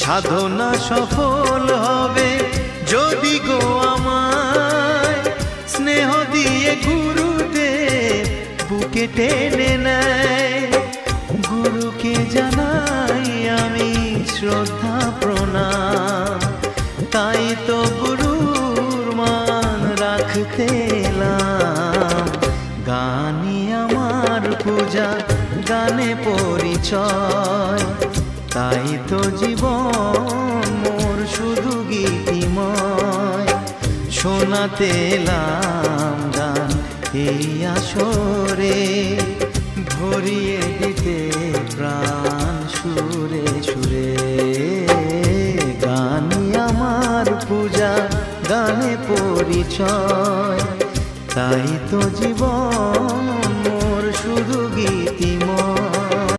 সাধনা সফল হবে যদি গো আমায় স্নেহ দিয়ে গুরুদেব বুকে টেনে নেয়। গুরুকে জানাই আমি শ্রদ্ধা প্রণাম, তাই তো গুরুর মান রাখতে এলাম। গানই আমার পূজা, গানে পরিচয়, তাই তো জীবন মোর শুধু গীতিময়। শোনাতে এলাম গান এই আসরে, ভরিয়ে দিতে প্রাণ সুরে সুরে। গানই আমার পূজা, গানে পরিচয়, তাই তো জীবন